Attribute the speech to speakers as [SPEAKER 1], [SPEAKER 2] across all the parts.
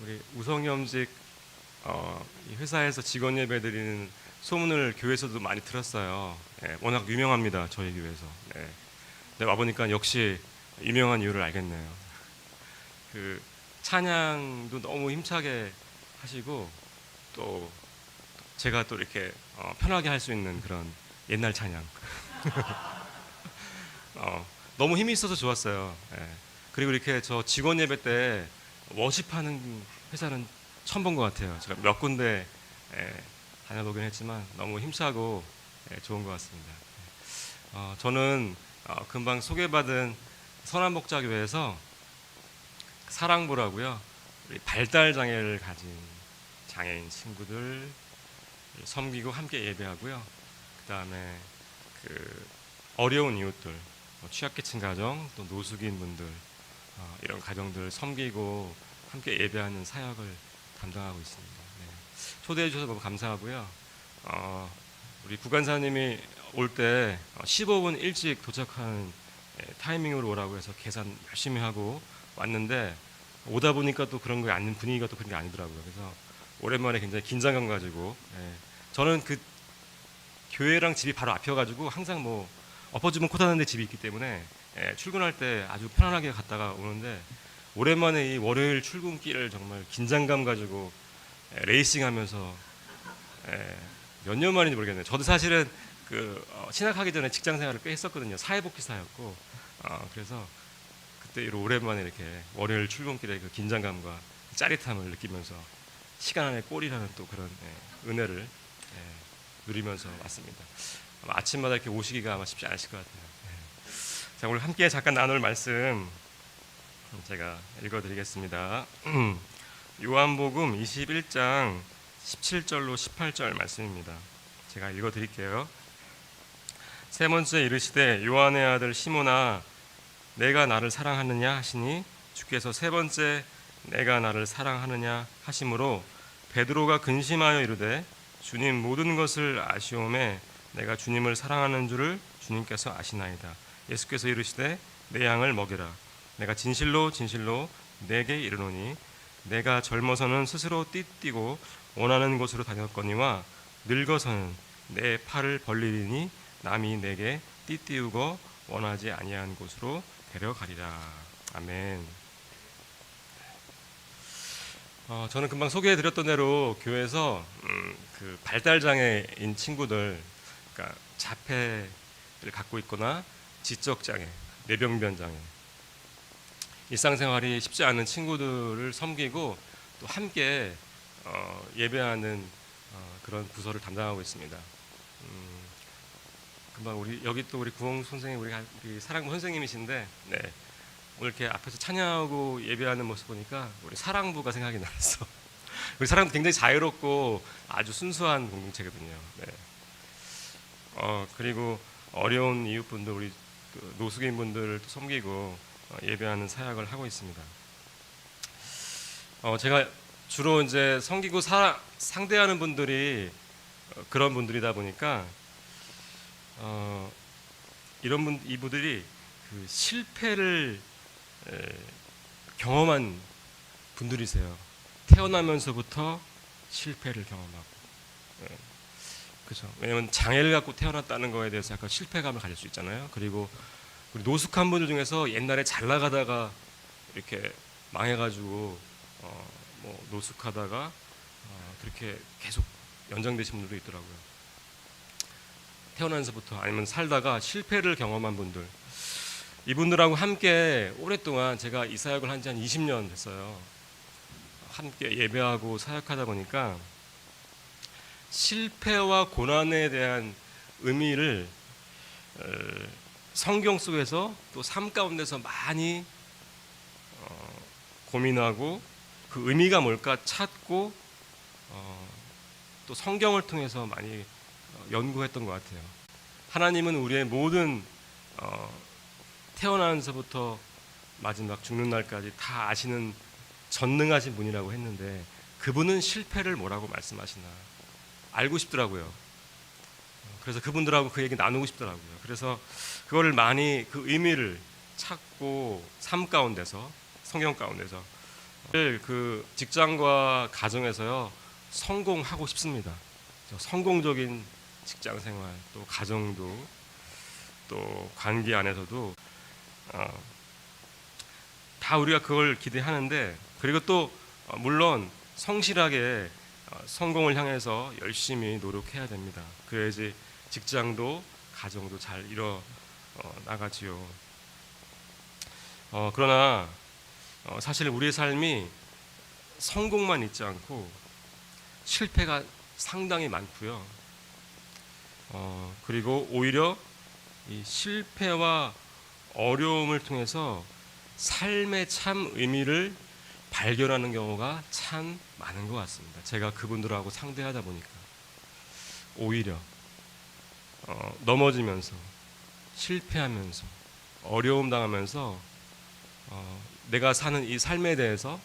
[SPEAKER 1] 우리 우성염직 이 회사에서 직원 예배 드리는 소문을 교회에서도 많이 들었어요. 예, 워낙 유명합니다. 저희 교회에서. 네. 근데 와보니까 역시 유명한 이유를 알겠네요. 그 찬양도 너무 힘차게 하시고 또 제가 또 이렇게 편하게 할 수 있는 그런 옛날 찬양. 너무 힘이 있어서 좋았어요. 예. 그리고 이렇게 저 직원 예배 때 워십하는 회사는 처음 본 것 같아요. 제가 몇 군데 다녀보긴 했지만 너무 힘차고 좋은 것 같습니다. 저는 금방 소개받은 선한목자교회에서 사랑부라고요. 우리 발달 장애를 가진 장애인 친구들 섬기고 함께 예배하고요. 그 다음에 그 어려운 이웃들, 취약계층 가정, 또 노숙인 분들 이런 가정들 섬기고 함께 예배하는 사역을 담당하고 있습니다. 네. 초대해 주셔서 너무 감사하고요. 우리 부간사님이 올 때 15분 일찍 도착하는 타이밍으로 오라고 해서 계산 열심히 하고 왔는데 오다 보니까 또 그런 거 아닌 분위기가 또 그런 게 아니더라고요. 그래서 오랜만에 굉장히 긴장감 가지고 저는 그 교회랑 집이 바로 앞이어가지고 항상 뭐 엎어지면 코다는 데 집이 있기 때문에 출근할 때 아주 편안하게 갔다가 오는데 오랜만에 이 월요일 출근길을 정말 긴장감 가지고 레이싱하면서 몇 년 만인지 모르겠네요. 저도 사실은 신학하기 전에 직장 생활을 꽤 했었거든요. 사회복지사였고 그래서 그때 오랜만에 이렇게 월요일 출근길에 그 긴장감과 짜릿함을 느끼면서 시간 안에 꼴이라는 또 그런 은혜를 누리면서 왔습니다. 아침마다 이렇게 오시기가 아마 쉽지 않으실 것 같아요. 자, 오늘 함께 잠깐 나눌 말씀 제가 읽어드리겠습니다. 요한복음 21장 17절로 18절 말씀입니다. 제가 읽어드릴게요. 세 번째 이르시되 요한의 아들 시몬아 내가 나를 사랑하느냐 하시니 주께서 세 번째 내가 나를 사랑하느냐 하심으로 베드로가 근심하여 이르되 주님 모든 것을 아시오매 내가 주님을 사랑하는 줄을 주님께서 아시나이다. 예수께서 이르시되 내 양을 먹여라. 내가 진실로 진실로 내게 이르노니 내가 젊어서는 스스로 띠띠고 원하는 곳으로 다녔거니와 늙어서는 내 팔을 벌리리니 남이 내게 띠띠우고 원하지 아니한 곳으로 데려가리라. 아멘. 저는 금방 소개해드렸던 대로 교회에서 그 발달장애인 친구들, 그러니까 자폐를 갖고 있거나 지적장애, 뇌병변장애, 일상생활이 쉽지 않은 친구들을 섬기고 또 함께 예배하는 그런 부서를 담당하고 있습니다. 금방 여기 또 우리 구홍 선생님, 우리 사랑부 선생님이신데, 네. 오늘 이렇게 앞에서 찬양하고 예배하는 모습 보니까 우리 사랑부가 생각이 났어. 우리 사랑부 굉장히 자유롭고 아주 순수한 공동체거든요. 네. 그리고 어려운 이웃분들, 우리 노숙인 분들을 또 섬기고 예배하는 사역을 하고 있습니다. 제가 주로 이제 섬기고 상대하는 분들이 그런 분들이다 보니까 이분들이 그 실패를 경험한 분들이세요. 태어나면서부터 실패를 경험하고, 그렇죠. 왜냐하면 장애를 갖고 태어났다는 거에 대해서 약간 실패감을 가질 수 있잖아요. 그리고 우리 노숙한 분들 중에서 옛날에 잘 나가다가 이렇게 망해가지고 뭐 노숙하다가 그렇게 계속 연장되신 분들도 있더라고요. 태어나면서부터 아니면 살다가 실패를 경험한 분들, 이분들하고 함께 오랫동안 제가 이 사역을 한 지 한 20년 됐어요. 함께 예배하고 사역하다 보니까 실패와 고난에 대한 의미를 성경 속에서 또 삶 가운데서 많이 고민하고 그 의미가 뭘까 찾고 또 성경을 통해서 많이 연구했던 것 같아요. 하나님은 우리의 모든 태어나면서부터 마지막 죽는 날까지 다 아시는 전능하신 분이라고 했는데 그분은 실패를 뭐라고 말씀하시나 알고 싶더라고요. 그래서 그분들하고 그 얘기 나누고 싶더라고요. 그래서 그거를 많이 그 의미를 찾고 삶 가운데서 성경 가운데서 그 직장과 가정에서요 성공하고 싶습니다. 성공적인 직장 생활, 또 가정도, 또 관계 안에서도 다 우리가 그걸 기대하는데, 그리고 또 물론 성실하게 성공을 향해서 열심히 노력해야 됩니다. 그래야지 직장도 가정도 잘 이뤄 나가지요. 그러나 사실 우리의 삶이 성공만 있지 않고 실패가 상당히 많고요. 그리고 오히려 이 실패와 어려움을 통해서 삶의 참 의미를 발견하는 경우가 참 많은 것 같습니다. 제가 그분들하고 상대하다 보니까 오히려 넘어지면서 실패하면서 어려움 당하면서 내가 사는 이 삶에 대해서,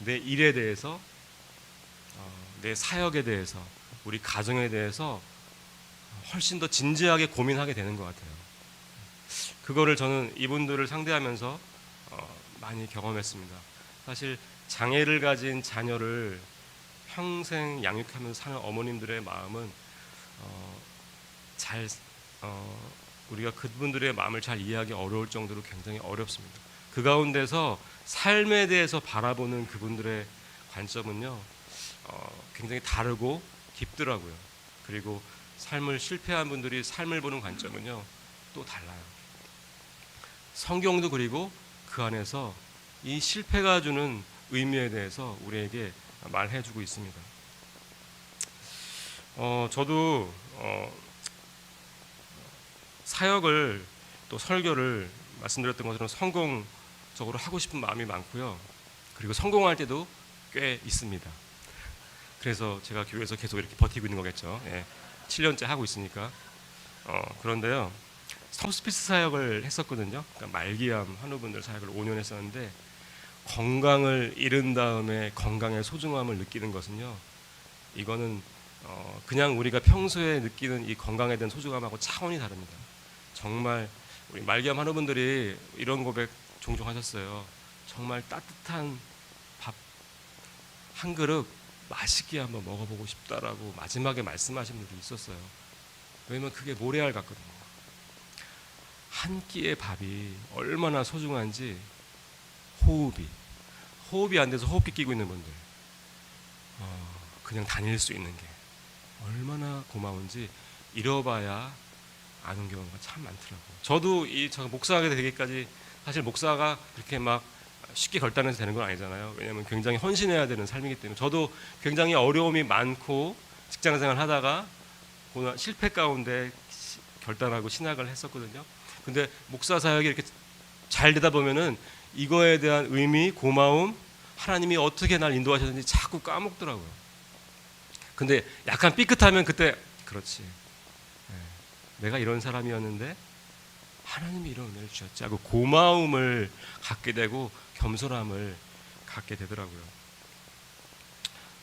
[SPEAKER 1] 내 일에 대해서, 내 사역에 대해서, 우리 가정에 대해서 훨씬 더 진지하게 고민하게 되는 것 같아요. 그거를 저는 이분들을 상대하면서 많이 경험했습니다. 사실 장애를 가진 자녀를 평생 양육하면서 사는 어머님들의 마음은 우리가 그분들의 마음을 잘 이해하기 어려울 정도로 굉장히 어렵습니다. 그 가운데서 삶에 대해서 바라보는 그분들의 관점은요 굉장히 다르고 깊더라고요. 그리고 삶을 실패한 분들이 삶을 보는 관점은요 또 달라요. 성경도 그리고 그 안에서 이 실패가 주는 의미에 대해서 우리에게 말해주고 있습니다. 저도 사역을 또 설교를 말씀드렸던 것처럼 성공적으로 하고 싶은 마음이 많고요. 그리고 성공할 때도 꽤 있습니다. 그래서 제가 교회에서 계속 이렇게 버티고 있는 거겠죠. 7년째 하고 있으니까. 그런데요, 호스피스 사역을 했었거든요. 그러니까 말기암 환우분들 사역을 5년 했었는데, 건강을 잃은 다음에 건강의 소중함을 느끼는 것은요, 이거는 그냥 우리가 평소에 느끼는 이 건강에 대한 소중함하고 차원이 다릅니다. 정말 우리 말기암 환우분들이 이런 고백 종종 하셨어요. 정말 따뜻한 밥 한 그릇 맛있게 한번 먹어보고 싶다라고 마지막에 말씀하신 분들이 있었어요. 왜냐면 그게 모래알 같거든요. 한 끼의 밥이 얼마나 소중한지, 호흡이 안 돼서 호흡기 끼고 있는 분들, 그냥 다닐 수 있는 게 얼마나 고마운지 잃어봐야 아는 경우가 참 많더라고요. 저도 저 목사하게 되기까지 사실 목사가 그렇게 막 쉽게 결단해서 되는 건 아니잖아요. 왜냐하면 굉장히 헌신해야 되는 삶이기 때문에. 저도 굉장히 어려움이 많고 직장생활 하다가 실패 가운데 결단하고 신학을 했었거든요. 근데 목사 사역이 이렇게 잘 되다 보면은 이거에 대한 의미, 고마움, 하나님이 어떻게 날 인도하셨는지 자꾸 까먹더라고요. 근데 약간 삐끗하면 그때 그렇지, 내가 이런 사람이었는데 하나님이 이런 은혜를 주셨지 하고 고마움을 갖게 되고 겸손함을 갖게 되더라고요.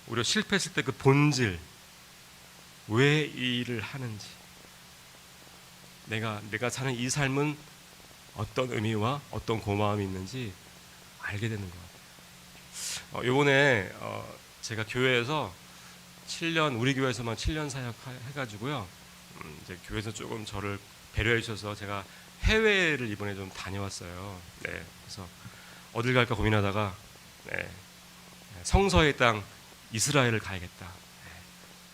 [SPEAKER 1] 우리가 실패했을 때 그 본질, 왜 이 일을 하는지, 내가 사는 이 삶은 어떤 의미와 어떤 고마움이 있는지 알게 되는 것 같아요. 이번에 제가 교회에서 7년, 우리 교회에서만 7년 사역 해가지고요. 이제 교회에서 조금 저를 배려해 주셔서 제가 해외를 이번에 좀 다녀왔어요. 네, 그래서 어딜 갈까 고민하다가 성서의 땅 이스라엘을 가야겠다.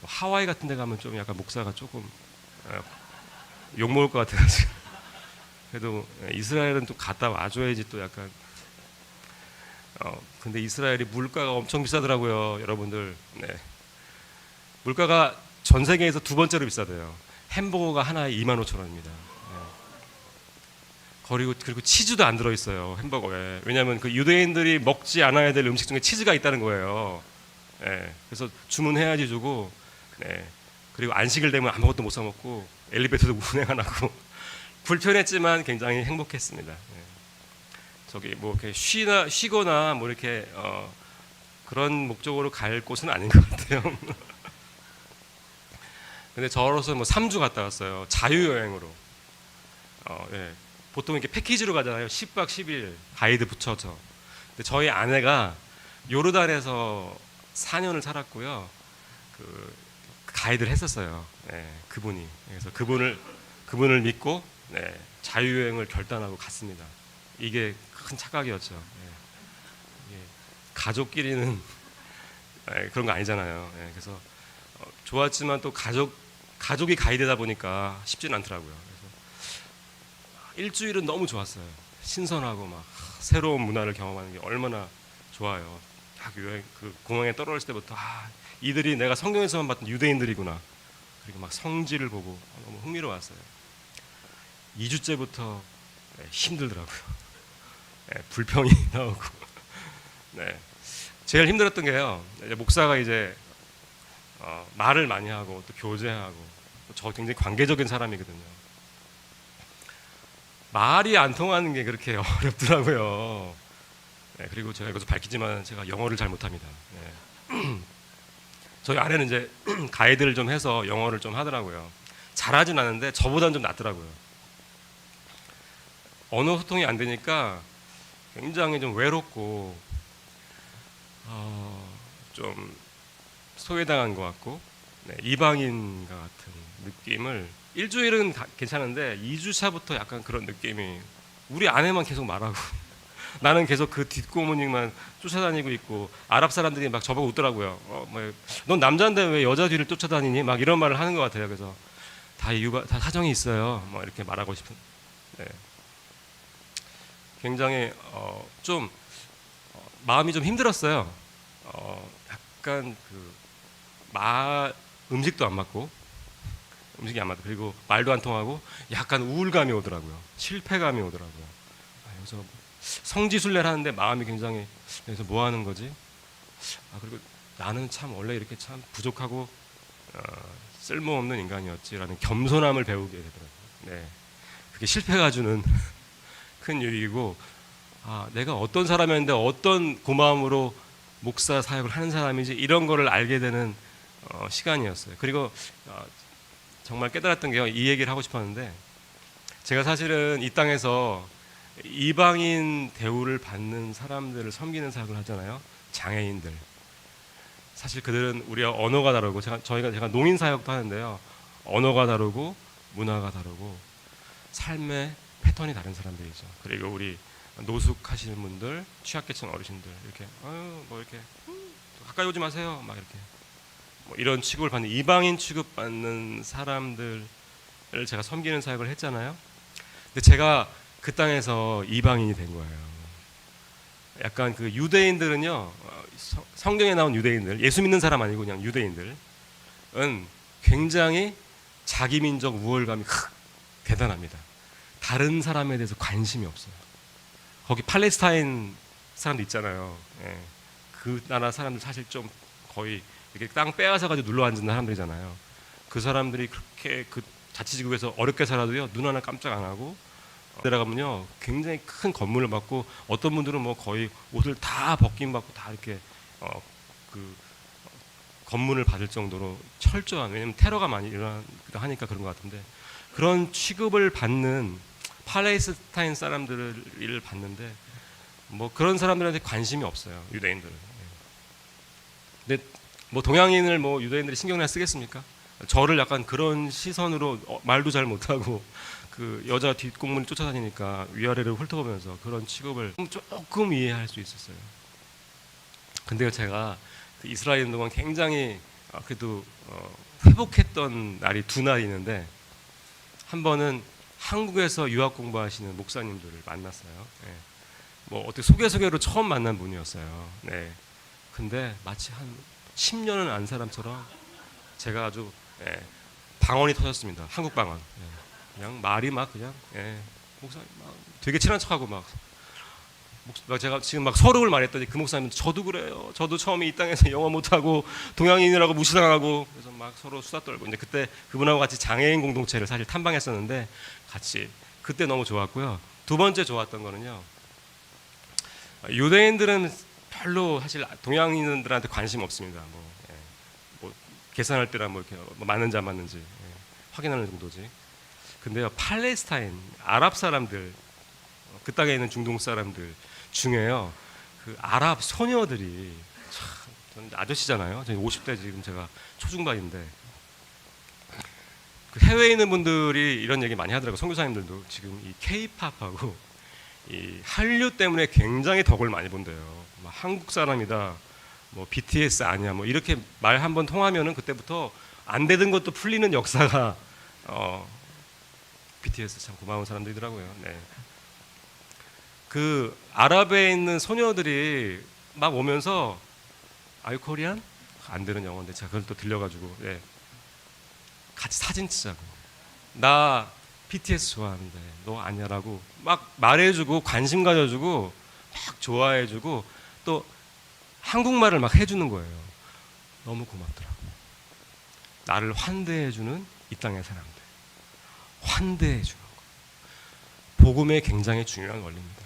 [SPEAKER 1] 하와이 같은 데 가면 좀 약간 목사가 조금 욕먹을 것 같아가지고 그래도 이스라엘은 또 갔다 와줘야지 또 약간 근데 이스라엘이 물가가 엄청 비싸더라고요, 여러분들. 네. 물가가 전 세계에서 두 번째로 비싸대요. 햄버거가 하나에 25,000원입니다. 그리고 치즈도 안 들어있어요, 햄버거에. 왜냐하면 그 유대인들이 먹지 않아야 될 음식 중에 치즈가 있다는 거예요. 그래서 주문해야지 주고, 그리고 안식일 되면 아무것도 못 사 먹고 엘리베이터도 운행 안 하고 불편했지만 굉장히 행복했습니다. 저기 뭐 이렇게 쉬거나 뭐 이렇게 그런 목적으로 갈 곳은 아닌 것 같아요. 근데 저로서 뭐 3주 갔다 왔어요. 자유여행으로. 보통 이렇게 패키지로 가잖아요. 10박 10일 가이드 붙여서. 근데 저희 아내가 요르단에서 4년을 살았고요. 그 가이드를 했었어요. 네, 그분이. 그래서 그분을 믿고 네, 자유여행을 결단하고 갔습니다. 이게 큰 착각이었죠. 네, 이게 가족끼리는 네, 그런 거 아니잖아요. 네, 그래서 좋았지만 또 가족이 가이드다 보니까 쉽지는 않더라고요. 그래서 일주일은 너무 좋았어요. 신선하고 막 새로운 문화를 경험하는 게 얼마나 좋아요. 딱 여행 그 공항에 떨어졌을 때부터 이들이 내가 성경에서만 봤던 유대인들이구나. 그리고 막 성지를 보고 너무 흥미로웠어요. 2주째부터 힘들더라고요. 네, 불평이 나오고. 네. 제일 힘들었던 게요. 목사가 이제 말을 많이 하고 또 교제하고 저 굉장히 관계적인 사람이거든요. 말이 안 통하는 게 그렇게 어렵더라고요. 네, 그리고 제가 이것도 밝히지만 제가 영어를 잘 못합니다. 네. 저희 아내는 이제 가이드를 좀 해서 영어를 좀 하더라고요. 잘하진 않은데 저보다는 좀 낫더라고요. 언어 소통이 안 되니까 굉장히 좀 외롭고 좀 소외당한 것 같고 네, 이방인과 같은 느낌을 일주일은 괜찮은데 2주차부터 약간 그런 느낌이 우리 아내만 계속 말하고 나는 계속 그 뒷고문님만 쫓아다니고 있고 아랍 사람들이 막 저보고 웃더라고요. 넌 남자인데 왜 여자 뒤를 쫓아다니니? 막 이런 말을 하는 것 같아요. 그래서 다 이유가 다 사정이 있어요. 뭐 이렇게 말하고 싶은. 네. 굉장히 좀 마음이 좀 힘들었어요. 약간 음식도 안 맞고 음식이 안 맞고 그리고 말도 안 통하고 약간 우울감이 오더라고요. 실패감이 오더라고요. 그래서 성지순례를 하는데 마음이 굉장히 그래서 뭐 하는 거지? 그리고 나는 참 원래 이렇게 참 부족하고 쓸모없는 인간이었지라는 겸손함을 배우게 되더라고요. 네, 그게 실패가 주는 큰 유익이고 내가 어떤 사람이었는데 어떤 고마움으로 목사 사역을 하는 사람인지 이런 거를 알게 되는 시간이었어요. 그리고 정말 깨달았던 게요. 이 얘기를 하고 싶었는데 제가 사실은 이 땅에서 이방인 대우를 받는 사람들을 섬기는 사역을 하잖아요. 장애인들. 사실 그들은 우리와 언어가 다르고 제가 농인 사역도 하는데요. 언어가 다르고 문화가 다르고 삶의 패턴이 다른 사람들이죠. 그리고 우리 노숙하시는 분들, 취약계층 어르신들 이렇게 뭐 이렇게 가까이 오지 마세요. 막 이렇게 뭐 이런 취급을 받는 이방인 취급받는 사람들을 제가 섬기는 사역을 했잖아요. 근데 제가 그 땅에서 이방인이 된 거예요. 약간 그 유대인들은요, 성경에 나온 유대인들, 예수 믿는 사람 아니고 그냥 유대인들은 굉장히 자기 민족 우월감이 대단합니다. 다른 사람에 대해서 관심이 없어요. 거기 팔레스타인 사람도 있잖아요. 예. 그 나라 사람들 사실 좀 거의 이렇게 땅 빼앗아 가지고 눌러 앉은 사람들이잖아요. 그 사람들이 그렇게 그 자치지구에서 어렵게 살아도요 눈 하나 깜짝 안 하고 내려가면요 굉장히 큰 건물을 받고 어떤 분들은 뭐 거의 옷을 다 벗김 받고 다 이렇게 그 건물을 받을 정도로 철저한 왜냐면 테러가 많이 일어나기도 하니까 그런 것 같은데 그런 취급을 받는 팔레스타인 사람들을 봤는데 뭐 그런 사람들한테 관심이 없어요 유대인들은. 근데 뭐 동양인을 뭐 유대인들이 신경을 쓰겠습니까? 저를 약간 그런 시선으로 말도 잘 못하고 그 여자 뒷공문을 쫓아다니니까 위아래를 훑어보면서 그런 취급을 조금 이해할 수 있었어요. 근데요 제가 그 이스라엘 있는 동안 굉장히 그래도 회복했던 날이 두 날이 있는데 한 번은 한국에서 유학 공부하시는 목사님들을 만났어요. 네. 뭐 어떻게 소개로 처음 만난 분이었어요. 네. 근데 마치 한 10년은 안 사람처럼 제가 아주 방언이 터졌습니다. 한국 방언. 그냥 말이 막 그냥 목사님 막 되게 친한 척하고 막 제가 지금 막 서름을 말했더니 그 목사님 저도 그래요. 저도 처음에 이 땅에서 영어 못하고 동양인이라고 무시당하고 그래서 막 서로 수다 떨고 이제 그때 그분하고 같이 장애인 공동체를 사실 탐방했었는데 같이 그때 너무 좋았고요. 두 번째 좋았던 거는요. 유대인들은 별로 사실 동양인들한테 관심 없습니다. 뭐 계산할 때나 뭐 이렇게 맞는지 안 맞는지 확인하는 정도지. 근데요 팔레스타인 아랍 사람들 그 땅에 있는 중동 사람들 중에요 그 아랍 소녀들이 참, 저는 아저씨잖아요. 저는 50대 지금 제가 초중반인데 그 해외에 있는 분들이 이런 얘기 많이 하더라고요. 선교사님들도 지금 이 K-팝하고 이 한류 때문에 굉장히 덕을 많이 본대요. 막 한국 사람이다, 뭐 BTS 아니야, 뭐 이렇게 말 한번 통하면은 그때부터 안 되던 것도 풀리는 역사가 BTS 참 고마운 사람들이더라고요. 네. 그 아랍에 있는 소녀들이 막 오면서 아유 코리안 안 되는 영어인데 제가 그걸 또 들려가지고 네. 같이 사진 찍자고 나 BTS 좋아하는데 너 아니야라고 막 말해주고 관심 가져주고 막 좋아해주고 또 한국말을 막 해주는 거예요. 너무 고맙더라고. 나를 환대해주는 이 땅의 사람들 환대해주는 거. 복음에 굉장히 중요한 원리입니다.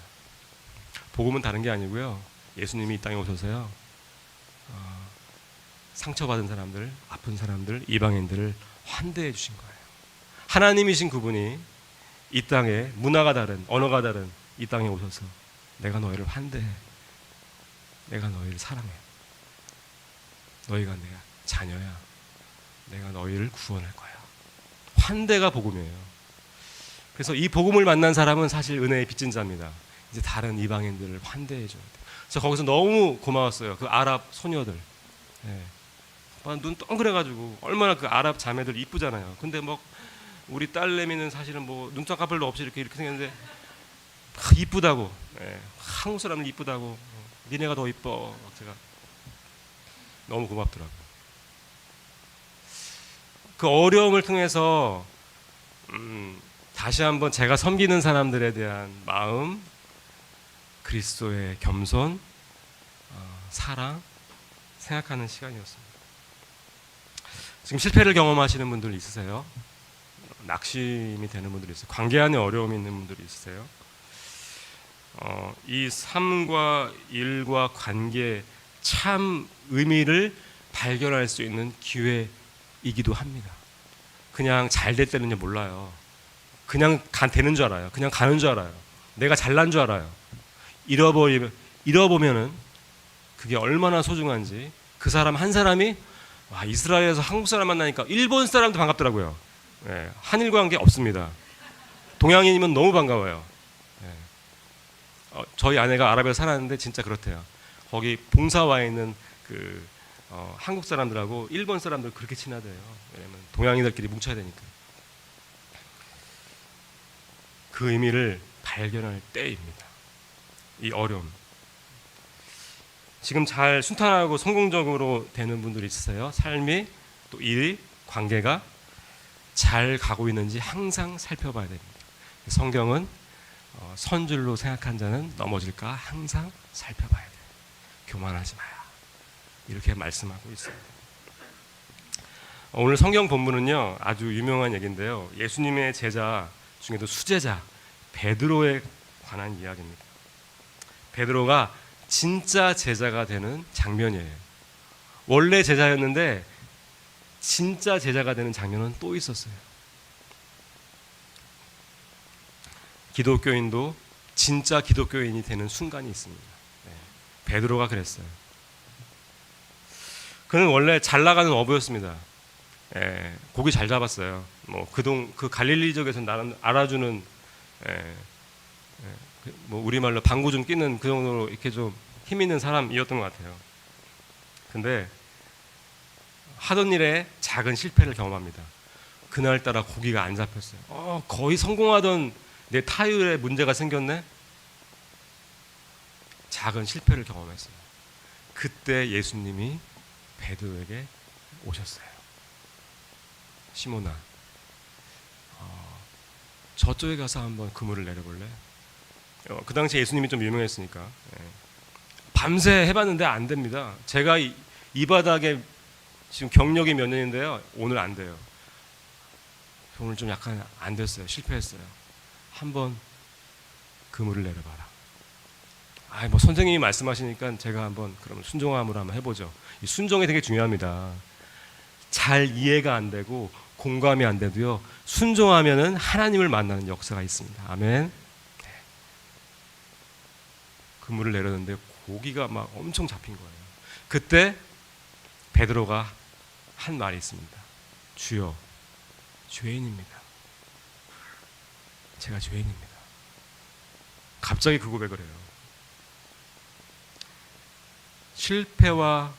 [SPEAKER 1] 복음은 다른 게 아니고요. 예수님이 이 땅에 오셔서요. 상처받은 사람들, 아픈 사람들, 이방인들을 환대해 주신 거예요. 하나님이신 그분이 이 땅에 문화가 다른, 언어가 다른 이 땅에 오셔서 내가 너희를 환대해. 내가 너희를 사랑해. 너희가 내 자녀야. 내가 너희를 구원할 거야. 환대가 복음이에요. 그래서 이 복음을 만난 사람은 사실 은혜의 빚진 자입니다. 이제 다른 이방인들을 환대해 줘야 돼요. 그래서 거기서 너무 고마웠어요. 그 아랍 소녀들. 네. 눈 동그래가지고 얼마나 그 아랍 자매들 이쁘잖아요. 근데 뭐 우리 딸내미는 사실은 뭐 눈쌍꺼풀도 없이 이렇게 생겼는데 이쁘다고. 네. 한국 사람은 이쁘다고. 니네가 더 이뻐. 제가 너무 고맙더라고요. 그 어려움을 통해서 다시 한번 제가 섬기는 사람들에 대한 마음, 그리스도의 겸손, 사랑 생각하는 시간이었습니다. 지금 실패를 경험하시는 분들 있으세요? 낙심이 되는 분들이 있어요. 관계 안에 어려움이 있는 분들이 있으세요? 이 삶과 일과 관계의 참 의미를 발견할 수 있는 기회이기도 합니다. 그냥 잘 될 때는요 몰라요. 그냥 되는 줄 알아요. 그냥 가는 줄 알아요. 내가 잘난 줄 알아요. 잃어보면은 그게 얼마나 소중한지. 그 사람 한 사람이 와, 이스라엘에서 한국 사람 만나니까 일본 사람도 반갑더라고요. 네, 한일 관계 없습니다. 동양인이면 너무 반가워요. 네. 저희 아내가 아랍에서 살았는데 진짜 그렇대요. 거기 봉사와 있는 그 한국 사람들하고 일본 사람들 그렇게 친하대요. 왜냐면 동양인들끼리 뭉쳐야 되니까. 그 의미를 발견할 때입니다. 이 어려움. 지금 잘 순탄하고 성공적으로 되는 분들이 있으세요? 삶이 또 일이 관계가 잘 가고 있는지 항상 살펴봐야 됩니다. 성경은 선줄로 생각한 자는 넘어질까 항상 살펴봐야 돼요. 교만하지 마라. 이렇게 말씀하고 있어요. 오늘 성경 본문은요 아주 유명한 얘기인데요. 예수님의 제자 중에도 수제자 베드로에 관한 이야기입니다. 베드로가 진짜 제자가 되는 장면이에요. 원래 제자였는데 진짜 제자가 되는 장면은 또 있었어요. 기독교인도 진짜 기독교인이 되는 순간이 있습니다. 네. 베드로가 그랬어요. 그는 원래 잘 나가는 어부였습니다. 예, 고기 잘 잡았어요. 뭐 그 갈릴리 지역에서 나는 알아주는 뭐 우리말로 방구 좀 끼는 그 정도로 이렇게 좀 힘 있는 사람이었던 것 같아요. 근데 하던 일에 작은 실패를 경험합니다. 그날따라 고기가 안 잡혔어요. 거의 성공하던 내 타율에 문제가 생겼네. 작은 실패를 경험했어요. 그때 예수님이 베드로에게 오셨어요. 시몬아, 저쪽에 가서 한번 그물을 내려볼래? 그 당시 예수님이 좀 유명했으니까. 밤새 해봤는데 안 됩니다. 제가 이 바닥에 지금 경력이 몇 년인데요. 오늘 안 돼요. 오늘 좀 약간 안 됐어요. 실패했어요. 한번 그물을 내려봐라. 뭐 선생님이 말씀하시니까 제가 한번 그러면 순종함으로 한번 해보죠. 이 순종이 되게 중요합니다. 잘 이해가 안 되고 공감이 안 돼도요. 순종하면은 하나님을 만나는 역사가 있습니다. 아멘. 그물을 내렸는데 고기가 막 엄청 잡힌 거예요. 그때 베드로가 한 말이 있습니다. 주여, 죄인입니다. 제가 죄인입니다. 갑자기 그 고백을 해요. 실패와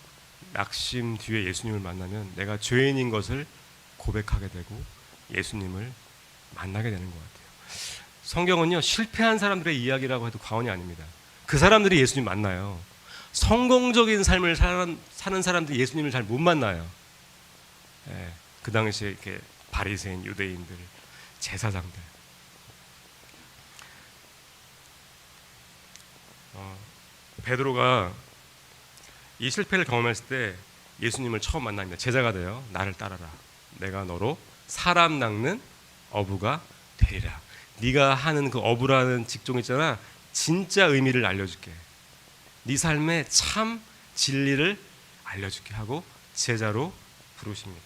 [SPEAKER 1] 낙심 뒤에 예수님을 만나면 내가 죄인인 것을 고백하게 되고 예수님을 만나게 되는 것 같아요. 성경은요, 실패한 사람들의 이야기라고 해도 과언이 아닙니다. 그 사람들이 예수님 만나요. 성공적인 삶을 사는 사람들이 예수님을 잘 못 만나요. 예, 그 당시에 이렇게 바리새인, 유대인들, 제사장들. 베드로가 이 실패를 경험했을 때 예수님을 처음 만납니다. 제자가 돼요. 나를 따라라. 내가 너로 사람 낚는 어부가 되리라. 네가 하는 그 어부라는 직종 있잖아. 진짜 의미를 알려줄게. 네 삶의 참 진리를 알려줄게 하고 제자로 부르십니다.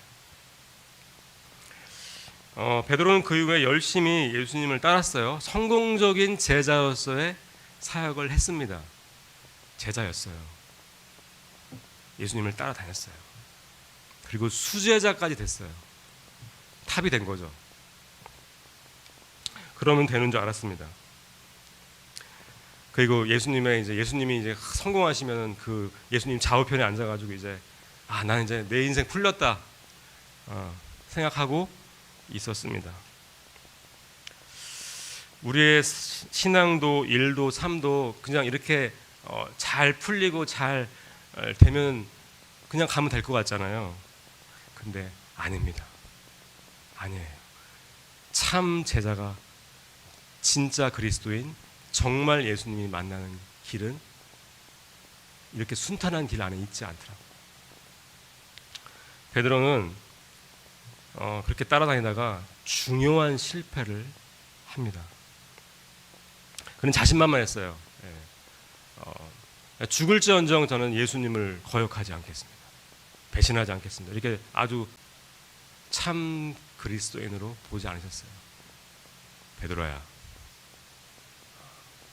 [SPEAKER 1] 베드로는 그 이후에 열심히 예수님을 따랐어요. 성공적인 제자로서의 사역을 했습니다. 제자였어요. 예수님을 따라다녔어요. 그리고 수제자까지 됐어요. 탑이 된 거죠. 그러면 되는 줄 알았습니다. 그리고 예수님이 이제 성공하시면 그 예수님 좌우편에 앉아가지고 이제 나는 이제 내 인생 풀렸다 생각하고 있었습니다. 우리의 신앙도 일도 삶도 그냥 이렇게 잘 풀리고 잘 되면 그냥 가면 될 것 같잖아요. 근데 아닙니다. 아니에요. 참 제자가 진짜 그리스도인 정말 예수님이 만나는 길은 이렇게 순탄한 길 안에 있지 않더라고요. 베드로는 그렇게 따라다니다가 중요한 실패를 합니다. 그는 자신만만했어요. 죽을지언정 저는 예수님을 거역하지 않겠습니다. 배신하지 않겠습니다. 이렇게 아주 참 그리스도인으로 보지 않으셨어요. 베드로야,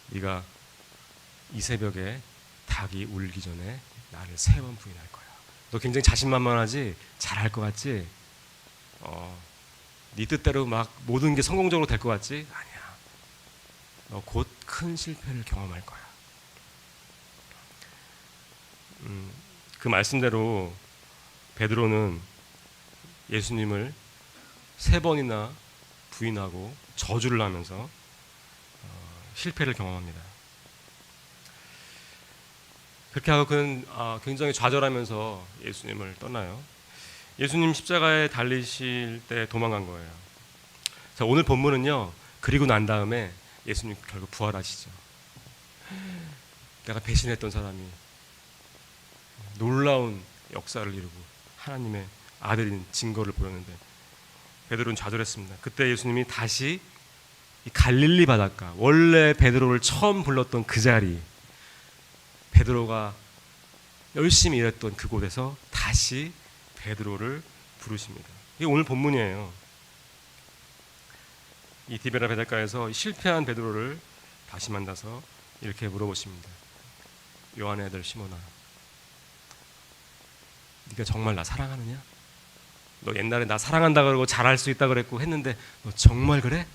[SPEAKER 1] 네가 이 새벽에 닭이 울기 전에 나를 3번 부인할 거야. 너 굉장히 자신만만하지? 잘할 것 같지? 네 뜻대로 막 모든 게 성공적으로 될 것 같지? 아니야. 너 곧 큰 실패를 경험할 거야. 그 말씀대로 베드로는 예수님을 3번이나 부인하고 저주를 하면서 실패를 경험합니다. 그렇게 하고 그는 굉장히 좌절하면서 예수님을 떠나요. 예수님 십자가에 달리실 때 도망간 거예요. 자, 오늘 본문은요, 그리고 난 다음에 예수님 결국 부활하시죠. 내가 배신했던 사람이 놀라운 역사를 이루고 하나님의 아들인 증거를 보였는데 베드로는 좌절했습니다. 그때 예수님이 다시 이 갈릴리 바닷가, 원래 베드로를 처음 불렀던 그 자리, 베드로가 열심히 일했던 그곳에서 다시 베드로를 부르십니다. 이게 오늘 본문이에요. 이 디베라 바닷가에서 실패한 베드로를 다시 만나서 이렇게 물어보십니다. 요한의 아들 시몬아, 네가 정말 나 사랑하느냐? 너 옛날에 나 사랑한다 그러고 잘할 수 있다 그랬고 했는데 너 정말 그래?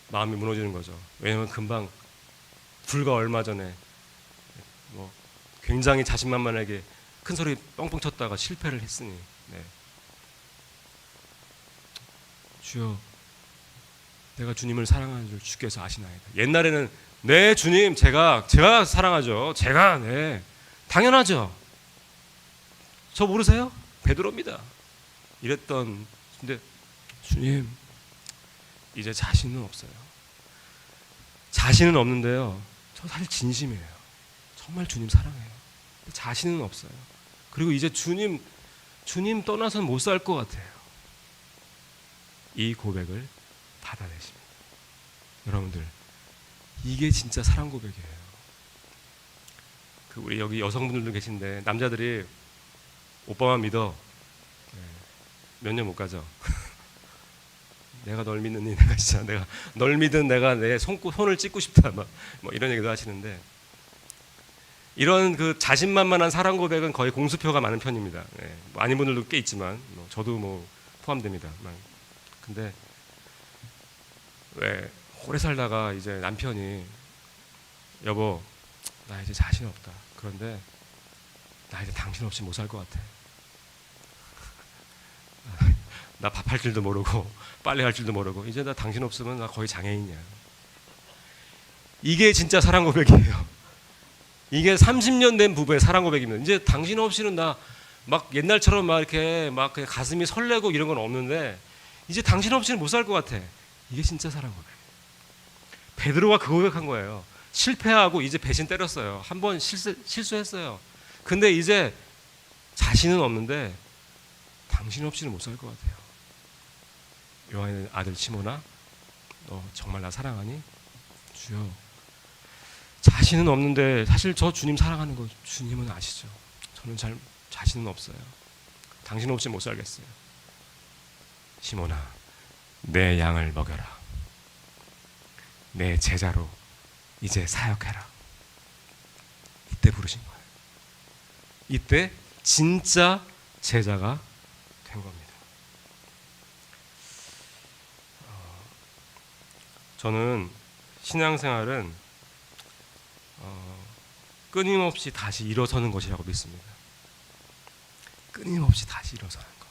[SPEAKER 1] 마음이 무너지는 거죠. 왜냐하면 금방 불과 얼마 전에 굉장히 자신만만하게 큰 소리 뻥뻥 쳤다가 실패를 했으니. 네. 주여, 내가 주님을 사랑하는 줄 주께서 아시나이다. 옛날에는 네 주님, 제가 사랑하죠. 네, 당연하죠. 저 모르세요? 베드로입니다. 이랬던. 근데 주님, 이제 자신은 없어요. 자신은 없는데요, 저 사실 진심이에요. 정말 주님 사랑해요. 자신은 없어요. 그리고 이제 주님 떠나서는 못 살 것 같아요. 이 고백을 받아내십니다. 여러분들, 이게 진짜 사랑 고백이에요. 우리 여기 여성분들도 계신데 남자들이 오빠만 믿어, 몇 년 못 가죠. 내가 널 믿느니 내가 진짜 내가 널 믿은 내가 내 손을 찢고 싶다 뭐 이런 얘기도 하시는데, 이런 그 자신만만한 사랑 고백은 거의 공수표가 많은 편입니다. 예, 많은 분들도 꽤 있지만 저도 뭐 포함됩니다. 근데 왜 오래 살다가 이제 남편이 여보 나 이제 자신 없다, 그런데 나 이제 당신 없이 못 살 것 같아, 나 밥할 줄도 모르고 빨래할 줄도 모르고 이제 나 당신 없으면 나 거의 장애인이야. 이게 진짜 사랑 고백이에요. 이게 30년 된 부부의 사랑 고백입니다. 이제 당신 없이는 나 막 옛날처럼 막 이렇게 막 그냥 가슴이 설레고 이런 건 없는데 이제 당신 없이는 못 살 것 같아. 이게 진짜 사랑 고백. 베드로가 그 고백한 거예요. 실패하고 이제 배신 때렸어요. 한번 실수했어요. 근데 이제 자신은 없는데 당신 없이는 못 살 것 같아요. 요한의 아들 시몬아, 너 정말 나 사랑하니? 주여, 자신은 없는데 사실 저 주님 사랑하는 거 주님은 아시죠? 저는 잘 자신은 없어요. 당신 없이 못 살겠어요. 시몬아, 내 양을 먹여라. 내 제자로 이제 사역해라. 이때 부르신 거예요. 이때 진짜 제자가 된 겁니다. 저는 신앙생활은 끊임없이 다시 일어서는 것이라고 믿습니다. 끊임없이 다시 일어서는 것.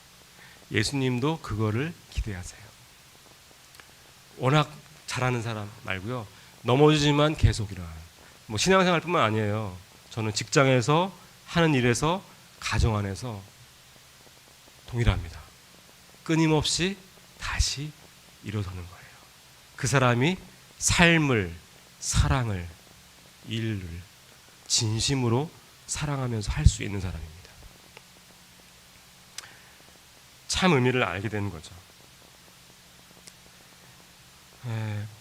[SPEAKER 1] 예수님도 그거를 기대하세요. 워낙 잘하는 사람 말고요, 넘어지지만 계속 일어나는. 뭐 신앙생활뿐만 아니에요. 저는 직장에서 하는 일에서 가정 안에서 동일합니다. 끊임없이 다시 일어서는 거예요. 그 사람이 삶을, 사랑을, 일을 진심으로 사랑하면서 할 수 있는 사람입니다. 참 의미를 알게 되는 거죠.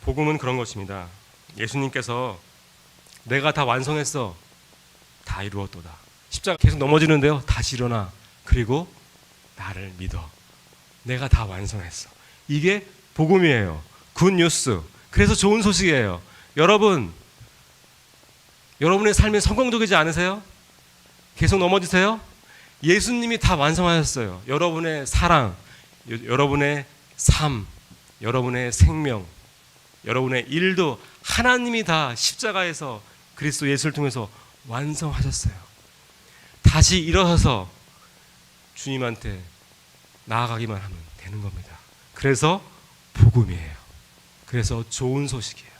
[SPEAKER 1] 복음은 그런 것입니다. 예수님께서 내가 다 완성했어, 다 이루었도다. 십자가 계속 넘어지는데요, 다시 일어나, 그리고 나를 믿어, 내가 다 완성했어. 이게 복음이에요. 굿뉴스. 그래서 좋은 소식이에요. 여러분, 여러분의 삶이 성공적이지 않으세요? 계속 넘어지세요? 예수님이 다 완성하셨어요. 여러분의 사랑, 여러분의 삶, 여러분의 생명, 여러분의 일도 하나님이 다 십자가에서 그리스도 예수를 통해서 완성하셨어요. 다시 일어서서 주님한테 나아가기만 하면 되는 겁니다. 그래서 복음이에요. 그래서 좋은 소식이에요.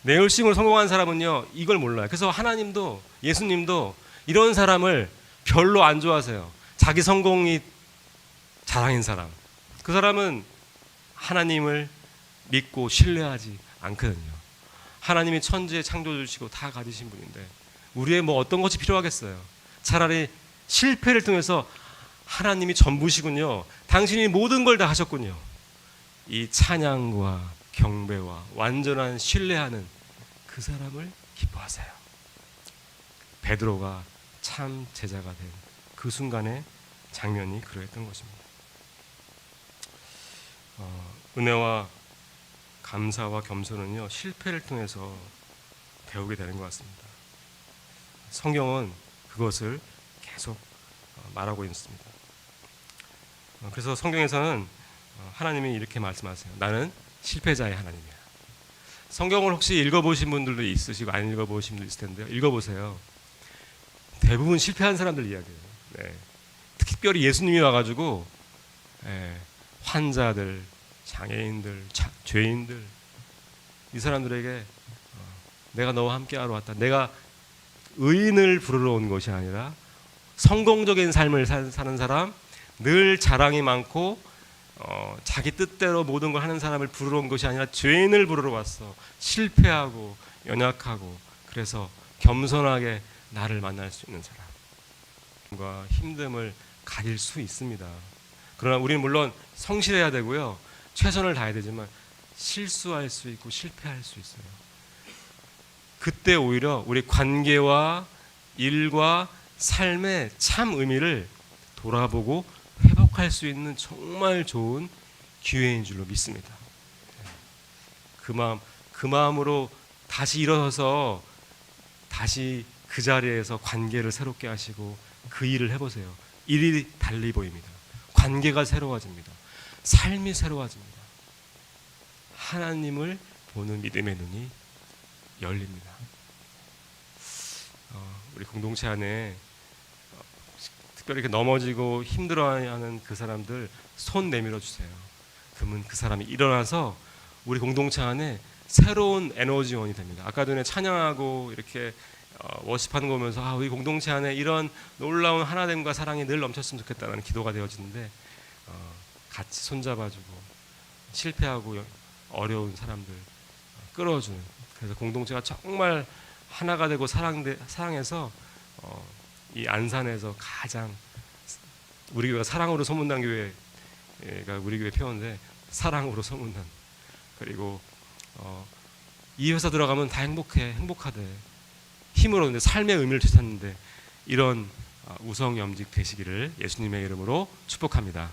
[SPEAKER 1] 내열심으로 성공한 사람은요, 이걸 몰라요. 그래서 하나님도 예수님도 이런 사람을 별로 안 좋아하세요. 자기 성공이 자랑인 사람, 그 사람은 하나님을 믿고 신뢰하지 않거든요. 하나님이 천지에 창조해 주시고 다 가지신 분인데 우리의 뭐 어떤 것이 필요하겠어요. 차라리 실패를 통해서 하나님이 전부시군요, 당신이 모든 걸 다 하셨군요, 이 찬양과 경배와 완전한 신뢰하는 그 사람을 기뻐하세요. 베드로가 참 제자가 된 그 순간의 장면이 그러했던 것입니다. 은혜와 감사와 겸손은요, 실패를 통해서 배우게 되는 것 같습니다. 성경은 그것을 계속 말하고 있습니다. 그래서 성경에서는 하나님이 이렇게 말씀하세요. 나는 실패자의 하나님이야. 성경을 혹시 읽어보신 분들도 있으시고 안 읽어보신 분도 있을 텐데요, 읽어보세요. 대부분 실패한 사람들 이야기예요. 네. 특별히 예수님이 와가지고 환자들, 장애인들, 죄인들, 이 사람들에게 내가 너와 함께하러 왔다. 내가 의인을 부르러 온 것이 아니라 성공적인 삶을 사는 사람, 늘 자랑이 많고 자기 뜻대로 모든 걸 하는 사람을 부르러 온 것이 아니라 죄인을 부르러 왔어. 실패하고 연약하고, 그래서 겸손하게 나를 만날 수 있는 사람과 힘듦을 가질 수 있습니다. 그러나 우리는 물론 성실해야 되고요, 최선을 다해야 되지만 실수할 수 있고 실패할 수 있어요. 그때 오히려 우리 관계와 일과 삶의 참 의미를 돌아보고 회복할 회복할 수 있는 정말 좋은 기회인 줄로 믿습니다. 그 마음으로 다시 일어서서 다시 그 자리에서 관계를 새롭게 하시고 그 일을 해보세요. 일이 달리 보입니다. 관계가 새로워집니다. 삶이 새로워집니다. 하나님을 보는 믿음의 눈이 열립니다. 우리 공동체 안에 특별히 이렇게 넘어지고 힘들어하는 그 사람들 손 내밀어 주세요. 그러면 그 사람이 일어나서 우리 공동체 안에 새로운 에너지원이 됩니다. 아까 전에 찬양하고 이렇게 워십하는 거 보면서 우리 공동체 안에 이런 놀라운 하나됨과 사랑이 늘 넘쳤으면 좋겠다는 기도가 되어지는데 같이 손잡아주고 실패하고 어려운 사람들 끌어주는, 그래서 공동체가 정말 하나가 되고 사랑해서 이 안산에서 가장 우리 교회가 사랑으로 소문난 교회가 우리 교회 표현인데 사랑으로 소문난, 그리고 이 회사 들어가면 다 행복하대, 힘으로 근데 삶의 의미를 되찾는데 이런 우성염직 되시기를 예수님의 이름으로 축복합니다.